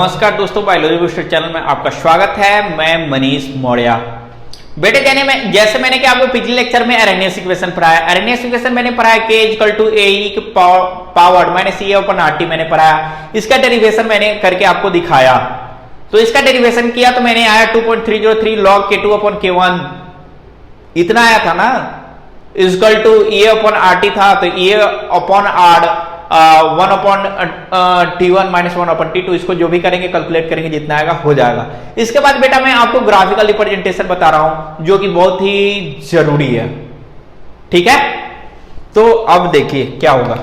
नमस्कार दोस्तों, biology booster channel में आपका स्वागत है। मैं मनीष मौर्य। बेटे जैसे मैंने कि आपको पिछले लेक्चर में अरेनियस इक्वेशन पढ़ाया। अरेनियस इक्वेशन मैंने पढ़ाया k equal to A power minus A upon R T मैंने पढ़ाया। इसका डेरिवेशन मैंने करके आपको दिखाया। तो इसका डेरिवेशन किया तो मैंने आया 2.303 log k2 अपॉन k1 इतना आया था ना, equal to A upon R T था। तो A upon R 1 upon T1 minus 1 upon T2, इसको जो भी करेंगे कैलकुलेट करेंगे जितना आएगा हो जाएगा। इसके बाद बेटा मैं आपको ग्राफिकल रिप्रेजेंटेशन बता रहा हूं जो कि बहुत ही जरूरी है। ठीक है, तो अब देखिए क्या होगा,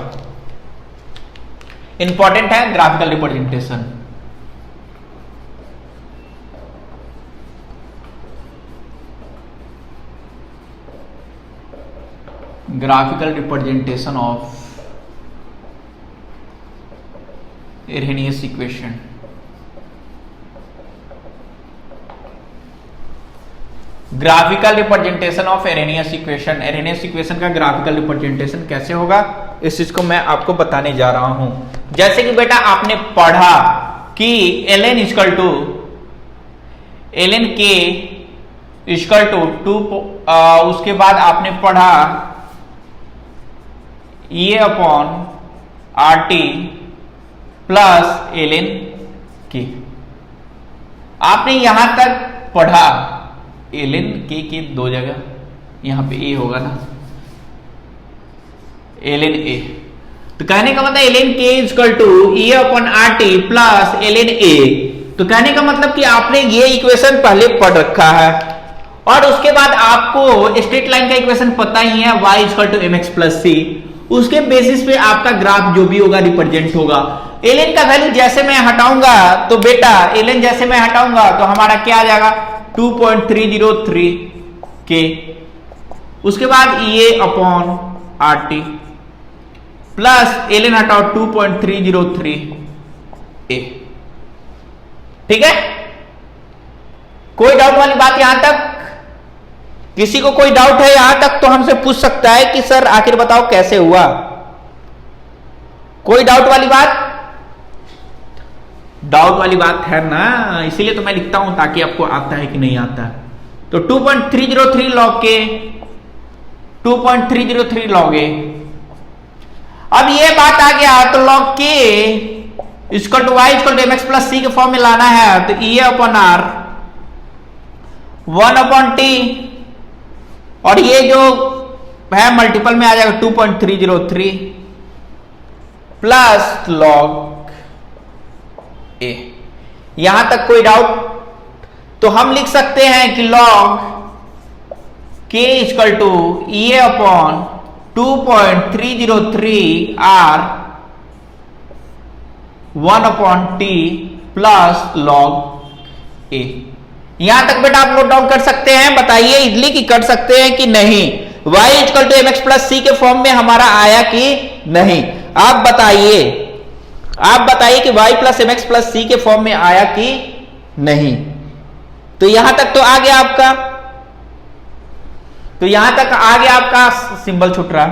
इंपॉर्टेंट है graphical representation. Graphical representation of Arrhenius equation. Graphical representation of Arrhenius equation. Arrhenius equation का ग्राफिकल रिप्रेजेंटेशन कैसे होगा इस चीज को मैं आपको बताने जा रहा हूं। जैसे कि बेटा आपने पढ़ा कि ln equal to ln k equal to 2, उसके बाद आपने पढ़ा A upon R T plus ln k। आपने यहां तक पढ़ा ln k की दो जगह, यहां पे a होगा ना, ln a। तो कहने का मतलब ln k equal to A upon R T plus ln a। तो कहने का मतलब कि आपने ये इक्वेशन पहले पढ़ रखा है और उसके बाद आपको स्ट्रेट लाइन का इक्वेशन पता ही है, y equal to mx plus c। उसके बेसिस पे आपका ग्राफ जो भी होगा रिप्रेजेंट होगा। ln का वैल्यू जैसे मैं हटाऊंगा तो बेटा ln जैसे मैं हटाऊंगा तो हमारा क्या आ जाएगा 2.303 के, उसके बाद ये upon R T plus ln हटाओ 2.303 ए। ठीक है, कोई डाउट वाली बात यहां तक? किसी को कोई डाउट है यहां तक तो हमसे पूछ सकता है कि सर आखिर बताओ कैसे हुआ। कोई डाउट वाली बात? डाउट वाली बात है ना, इसीलिए तो मैं लिखता हूं ताकि आपको आता है कि नहीं आता। तो 2.303 log के 2.303 log ए। अब ये बात आ गया तो log के equal to y equal to mx plus c के फॉर्म में लाना है। तो e upon r 1 upon t और ये जो है मल्टीपल में आ जाएगा 2.303 प्लस log ए। यहां तक कोई डाउट? तो हम लिख सकते हैं कि log k equal to A upon 2.303 r 1 upon t plus log A. यहां तक बेटा आप नोट डाउन कर सकते हैं? बताइए इजली की कर सकते हैं कि नहीं? y equal to mx plus c के फॉर्म में हमारा आया कि नहीं? आप बताइए, आप बताइए कि y plus mx plus c के फॉर्म में आया कि नहीं? तो यहां तक तो आ गया आपका, तो यहां तक आ गया आपका सिंबल छूट रहा,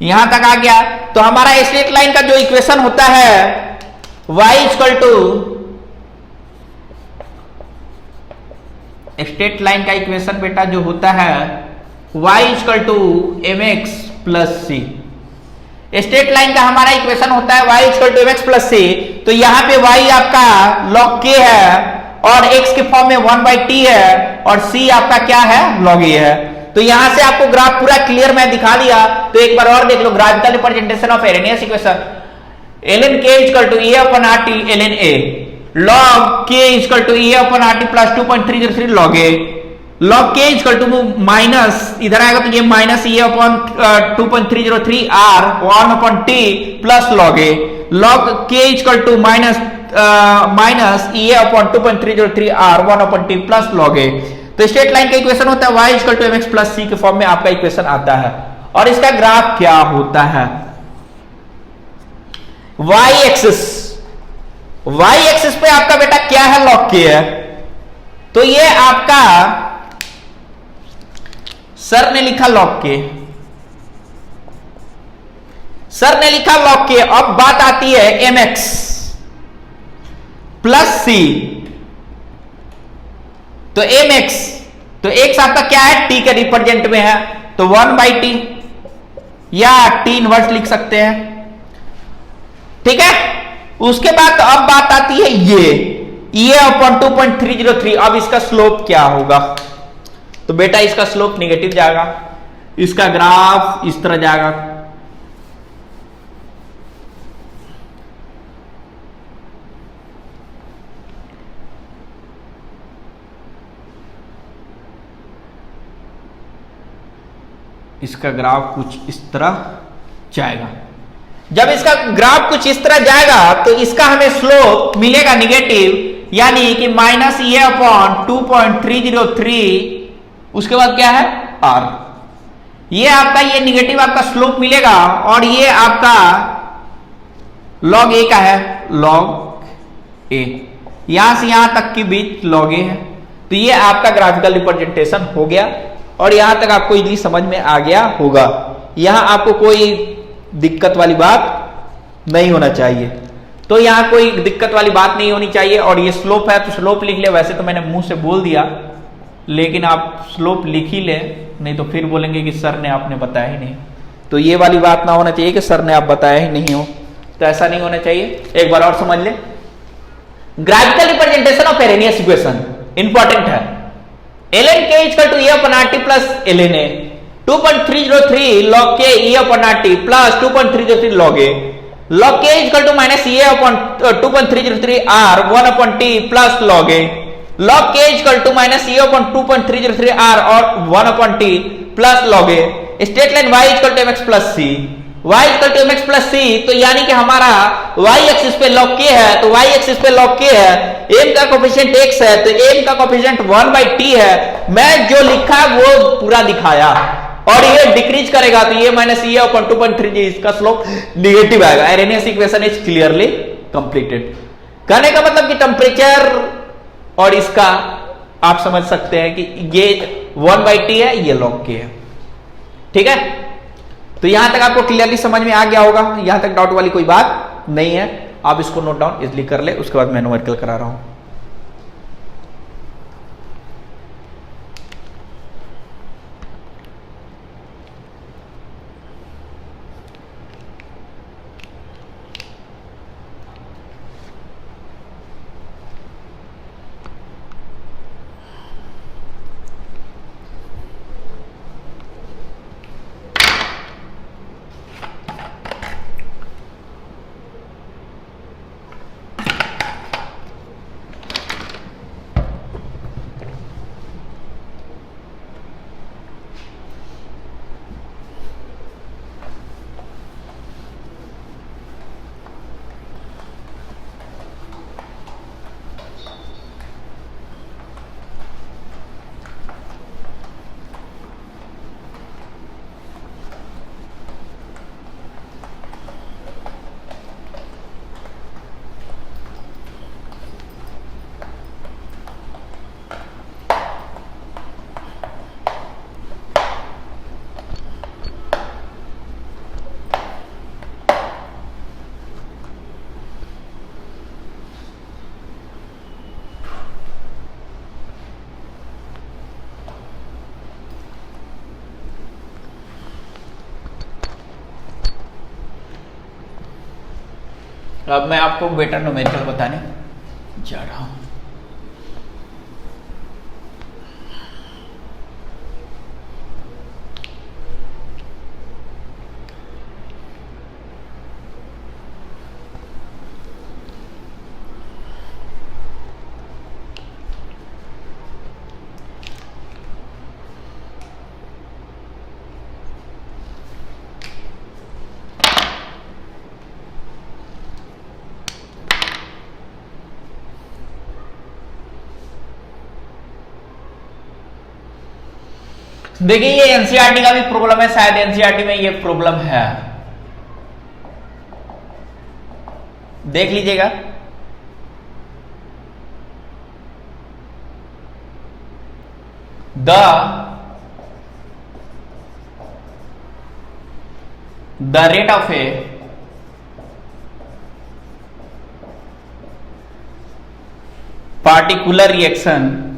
यहां तक आ गया। तो हमारा स्ट्रेट लाइन का जो इक्वेशन होता है y equal to straight line का इक्वेशन बेटा जो होता है y equal to mx plus c। Straight line का हमारा इक्वेशन होता है y equal to mx plus c। तो यहां पे y आपका log k है और x के फॉर्म में 1/t है और c आपका क्या है log a है। तो यहां से आपको ग्राफ पूरा क्लियर मैं दिखा दिया। तो एक बार और देख लो, graphical representation of Arrhenius equation. ln k equal to a upon R T ln a log k equal to a upon R T plus 2.303 log a। log k equal to minus इधर आएगा तो ये minus A upon 2.303 r 1 upon t plus log a। log k equal to minus A upon 2.303 r 1 upon t plus log a। तो straight line का equation होता है y equal to mx plus c के form में आपका equation आता है। और इसका ग्राफ क्या होता है? y एक्सिस पे आपका बेटा क्या है? log k है। तो ये आपका सर ने लिखा log k, सर ने लिखा log k। अब बात आती है mx। प्लस सी, तो एम एक्स, तो एक्स आपका क्या है, टी के रिप्रेजेंट में है, तो 1/t या टी इनवर्स लिख सकते हैं। ठीक है, उसके बाद अब बात आती है ये अपॉन 2.303। अब इसका स्लोप क्या होगा, तो बेटा इसका स्लोप निगेटिव जाएगा, इसका ग्राफ इस तरह जाएगा। इसका ग्राफ कुछ इस तरह जाएगा। जब इसका ग्राफ कुछ इस तरह जाएगा तो इसका हमें स्लोप मिलेगा निगेटिव, यानी कि माइनस ए अपॉन 2.303, उसके बाद क्या है आर। ये आपका ये निगेटिव आपका स्लोप मिलेगा, और ये आपका लॉग ए का है, लॉग ए, यहां से यहां तक के बीच लॉग ए है। तो ये आपका ग्राफिकल रिप्रेजेंटेशन हो गया, और यहां तक आपको इजीली समझ में आ गया होगा। यहां आपको कोई दिक्कत वाली बात नहीं होना चाहिए, तो यहां कोई दिक्कत वाली बात नहीं होनी चाहिए। और ये स्लोप है तो स्लोप लिख ले, वैसे तो मैंने मुंह से बोल दिया, लेकिन आप स्लोप लिख ही ले, नहीं तो फिर बोलेंगे कि सर ने आपने बताया ही नहीं। तो ये वाली बात ना होना चाहिए कि सर ने आप बताया ही नहीं हो, तो ऐसा नहीं होना चाहिए। एक बार और समझ ले, graphical representation of Arrhenius equation important है। ln k equal to A upon R T plus ln a, 2.303 log k e upon R T plus 2.303 log a, log k equal to minus A upon 2.303 r 1 upon t plus log a, log k equal to minus A upon 2.303 r और 1 upon t plus log a। Straight line y equal to mx plus c, y equal to mx plus c, तो यानी कि हमारा y axis पे log k है, तो y axis पे log k है, m का कोफिशिएंट x है, तो m का कोफिशिएंट 1/t है। मैं जो लिखा है वो पूरा दिखाया, और ये डिक्रीज करेगा, तो ये माइनस ये अपॉन 2.3, इसका स्लोप निगेटिव आएगा। Erroneous equation is clearly completed. कहने का मतलब कि टेम्परेचर और इसका आप समझ सकते हैं कि ये 1/t है, ये log k है। ठीक है, तो यहां तक आपको क्लियरली समझ में आ गया होगा, यहां तक डाउट वाली कोई बात नहीं है। आप इसको नोट डाउन इजली कर ले, उसके बाद मैं न्यूमेरिकल करा रहा हूं। अब मैं आपको बेटर न्यूमेरिकल बताने जा रहा हूं। देखिए ये एनसीईआरटी का भी प्रॉब्लम है, शायद एनसीईआरटी में ये प्रॉब्लम है, देख लीजिएगा। The rate of A particular reaction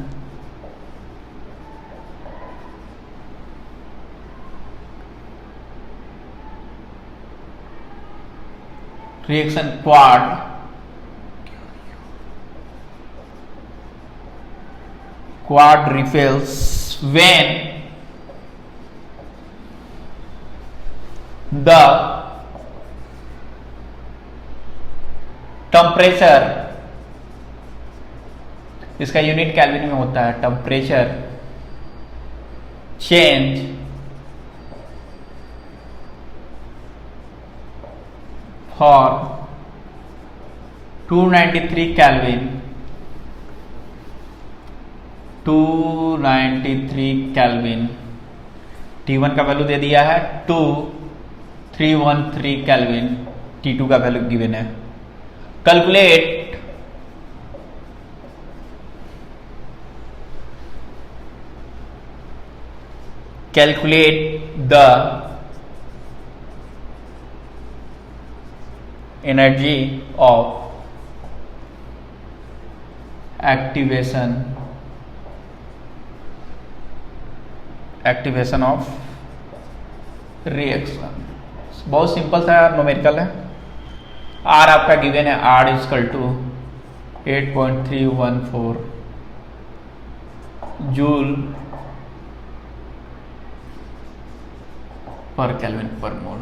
quad repels when the temperature, इसका यूनिट केल्विन में होता है, temperature change for 293 kelvin 293 kelvin. T1 का वैल्यू दे दिया है 2313 केल्विन, T2 का वैल्यू गिवन है। calculate the energy of activation of reaction। बहुत सिंपल सा न्यूमेरिकल है। R आपका गिवन है, R equal to 8.314 joule per kelvin per mole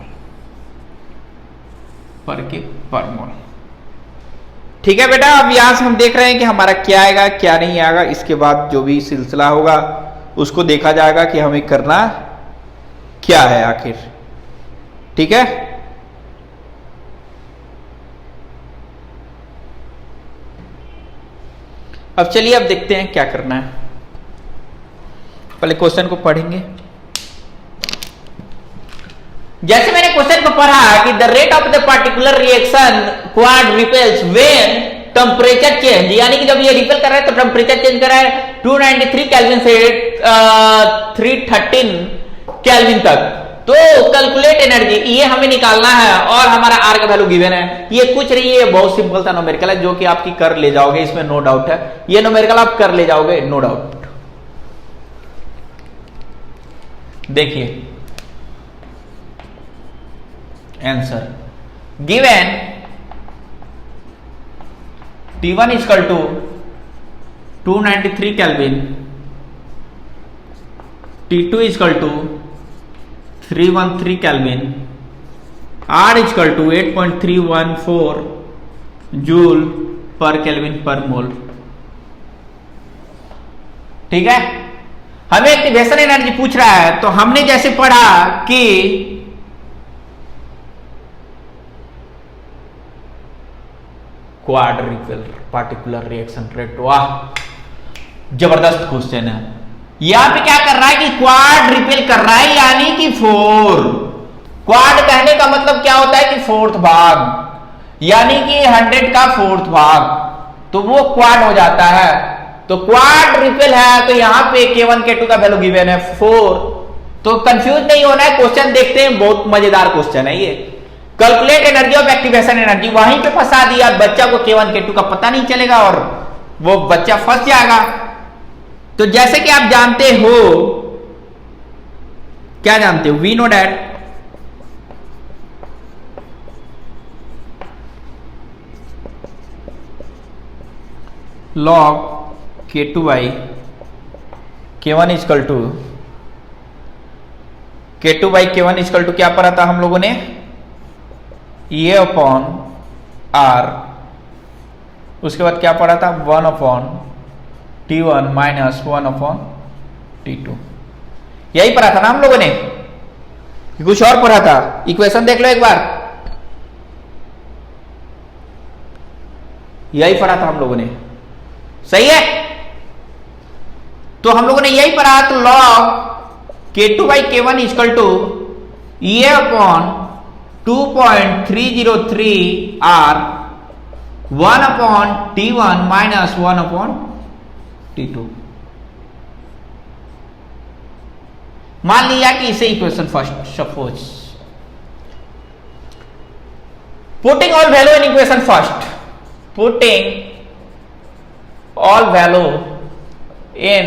पर मोल। ठीक है बेटा, अब यहां से हम देख रहे हैं कि हमारा क्या आएगा क्या नहीं आएगा। इसके बाद जो भी सिलसिला होगा उसको देखा जाएगा कि हमें करना क्या है आखिर। ठीक है, अब चलिए अब देखते हैं क्या करना है। पहले क्वेश्चन को पढ़ेंगे। जैसे मैंने क्वेश्चन को पढ़ा कि the rate of the particular reaction quad repels when temperature change, यानी कि जब ये रिपेल कर रहा है तो टेम्परेचर चेंज कर रहा है 293 केल्विन से 313 केल्विन तक। तो कैलकुलेट एनर्जी ये हमें निकालना है और हमारा आर का वैल्यू गिवन है। ये कुछ नहीं है, बहुत सिंपल सा न्यूमेरिकल है जो कि आपकी कर ले जाओगे, इसमें नो डाउट है। ये न्यूमेरिकल आप कर ले जाओगे, नो डाउट। देखिए answer given T1 equal to 293 kelvin, T2 equal to 313 kelvin, R equal to 8.314 joule per kelvin per mole. ठीक है, हमें एक्टिवेशन एनर्जी पूछ रहा है तो हमने जैसे पढ़ा कि quad repel particular reaction rate. वाह, जबरदस्त क्वेश्चन है। यहां पे क्या कर रहा है कि क्वाड रिपेल कर रहा है, यानी कि 4। क्वाड कहने का मतलब क्या होता है कि फोर्थ भाग, यानी कि 100 का फोर्थ भाग, तो वो क्वाड हो जाता है। तो क्वाड रिपेल है तो यहां पे K1 K2 का वैल्यू गिवन है 4। तो कंफ्यूज नहीं होना है, क्वेश्चन देखते हैं, बहुत मजेदार क्वेश्चन है ये। Calculate energy of activation energy, वहीं पे फंसा दिया बच्चा को, K1 K2 का पता नहीं चलेगा और वो बच्चा फंस जाएगा। तो जैसे कि आप जानते हो, क्या जानते हो, we know that log K2 K1 equal to K2 K1 equal to क्या पढ़ा था हम लोगों ने, E अपॉन R। उसके बाद क्या पढ़ा था, 1 upon T1 minus 1 upon T2। यही पढ़ा था ना हम लोगों ने, कुछ और पढ़ा था? इक्वेशन देख लो एक बार, यही पढ़ा था हम लोगों ने, सही है। तो हम लोगों ने यही पढ़ा, तो log K2 K1 equal to E upon 2.303 R 1 upon T1 minus 1 upon T2। मान लिया कि इसे equation first, suppose putting all value in equation first, putting all value in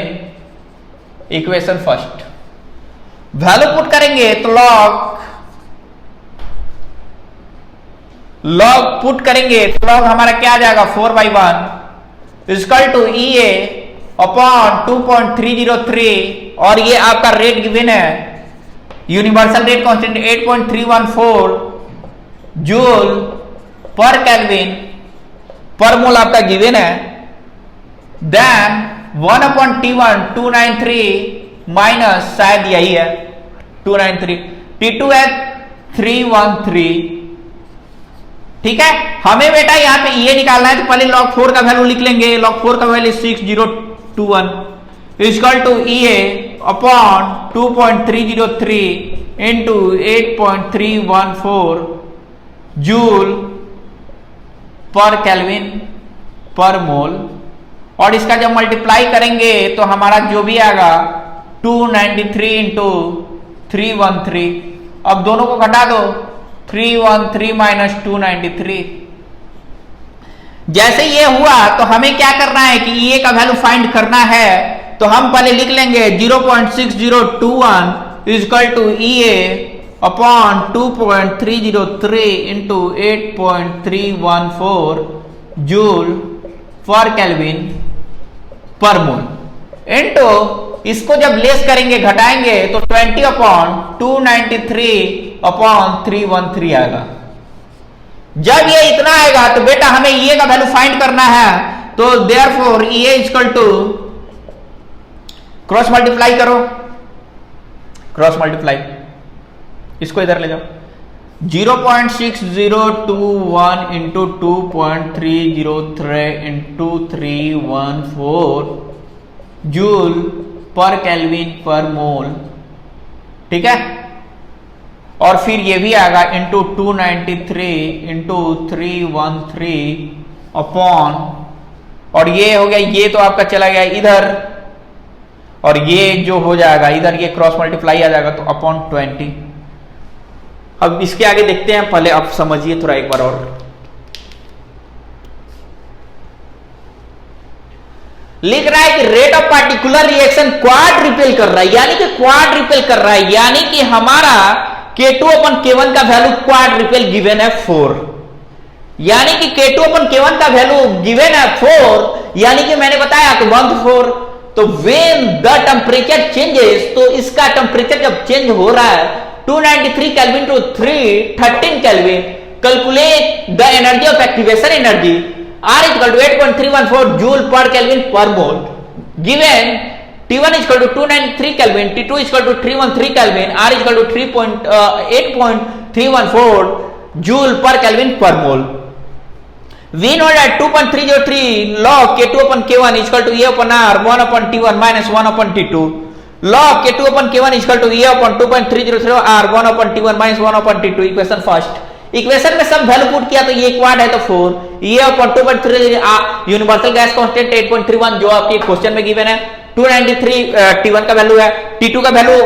equation first. Value put करेंगे तो लॉग पुट करेंगे तो log हमारा क्या आ जाएगा 4/1 इक्वल टू EA अपॉन 2.303 और ये आपका रेट गिवन है, universal rate constant 8.314 joule per kelvin per मोल आपका गिवन है। देन 1/T1 293 माइनस शायद यही है 293, T2 है 313। ठीक है, हमें बेटा यहां पे ये निकालना है तो पहले log 4 का वैल्यू लिख लेंगे। log 4 का value 6021 equal to EA upon 2.303 into 8.314 joule per kelvin per mole, और इसका जब मल्टीप्लाई करेंगे तो हमारा जो भी आएगा 293 इंटू 313। अब दोनों को घटा दो, 313 माइनस 293। जैसे ये हुआ तो हमें क्या करना है कि EA का वैल्यू फाइंड करना है, तो हम पहले लिख लेंगे 0.6021 equal to EA upon 2.303 into 8.314 joule per kelvin per mole into इसको जब लेस करेंगे घटाएंगे तो 20 अपॉन 293 अपॉन 313 आएगा। जब ये इतना आएगा तो बेटा हमें EA का वैल्यू फाइंड करना है, तो therefore EA equal to cross multiply करो, क्रॉस मल्टीप्लाई, इसको इधर ले जाओ, 0.6021 into 2.303 into 314 joule per kelvin per mole. ठीक है, और फिर ये भी आएगा इंटू 293 इंटू 313 अपॉन, और ये हो गया, ये तो आपका चला गया इधर, और ये जो हो जाएगा इधर ये क्रॉस मल्टीप्लाई आ जाएगा तो अपॉन 20। अब इसके आगे देखते हैं, पहले आप समझिए थोड़ा एक बार और। लिख रहा है कि rate of particular reaction quadruple कर रहा है, यानी कि क्वाड्रिपल कर रहा है, यानी कि हमारा K2 अपन K1 का वैल्यू क्वाड्रिपल गिवन है 4, यानी कि K2 अपन K1 का वैल्यू गिवन है 4, यानी कि मैंने बताया कि 1/4। तो व्हेन द टेम्परेचर चेंजेस, तो इसका टेम्परेचर जब चेंज हो रहा है 293 kelvin to 313 kelvin, calculate the energy of activation energy R equal to 8.314 joule per kelvin per mole, given T1 equal to 293 kelvin, T2 equal to 313 kelvin, R equal to 8.314 joule per kelvin per mole. We know that 2.303 log K2 upon K1 equal to E upon R 1 upon T1 minus 1 upon T2. Log K2 upon K1 equal to E upon 2.303 R 1 upon T1 minus 1 upon T2. Equation first, equation में सब value put किया तो ये quad है तो 4, E upon 2.3 universal gas constant 8.31 जो आपके question में गिवन है, 293 T1 का वैल्यू है, T2 का वैल्यू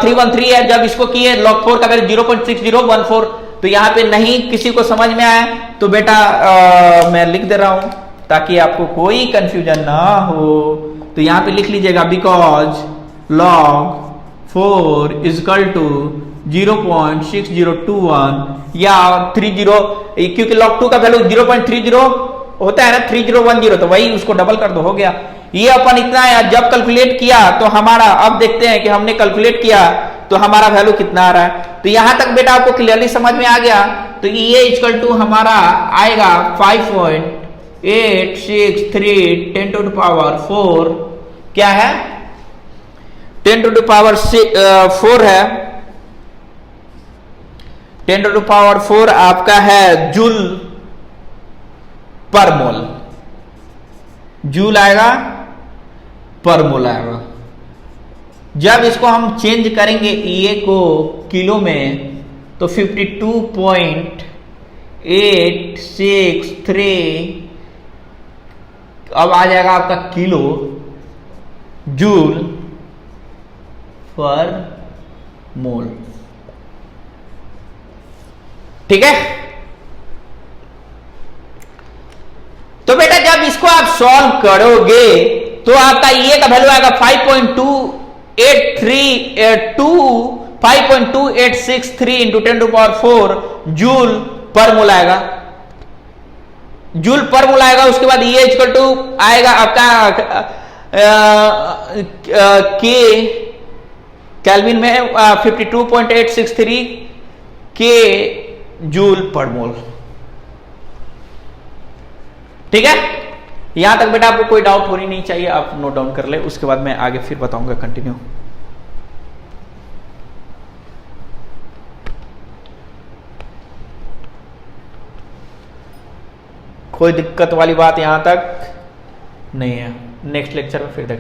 313 है। जब इसको किए log 4 का वैल्यू 0.6014, तो यहाँ पे नहीं किसी को समझ में आया तो बेटा मैं लिख दे रहा हूं ताकि आपको कोई कंफ्यूजन ना हो। तो यहाँ पे लिख लीजिएगा बिकॉज log 4 इक्वल टू 0.6021 या 30, क्योंकि log 2 का वैल्यू 0.30 होता है ना, 3010, तो वही उसको डबल कर दो, हो गया। ये अपन इतना है, जब कैलकुलेट किया तो हमारा, अब देखते हैं कि हमने कैलकुलेट किया तो हमारा वैल्यू कितना आ रहा है। तो यहां तक बेटा आपको क्लियरली समझ में आ गया। तो EA इक्वल टू हमारा आएगा 5.863 10 टू द पावर 4, क्या है 10 टू द पावर 4 है, 10 टू द पावर 4 आपका है जूल पर मोल, जूल आएगा पर मोल आएगा। जब इसको हम चेंज करेंगे EA को किलो में तो 52.863 अब आ जाएगा आपका किलो जूल पर मोल। ठीक है, तो बेटा जब इसको आप सॉल्व करोगे तो आपका ये का वैल्यू आएगा 5.2863 इंटू 10⁴ जूल पर मोल आएगा, जूल पर मोल आएगा। उसके बाद ये इक्वल टू आएगा आपका के केल्विन में 52.863 के जूल पर मोल। ठीक है, यहां तक बेटा आपको कोई डाउट होनी नहीं चाहिए, आप नोट डाउन कर ले, उसके बाद मैं आगे फिर बताऊंगा कंटिन्यू। कोई दिक्कत वाली बात यहां तक नहीं है, नेक्स्ट लेक्चर में फिर देखें।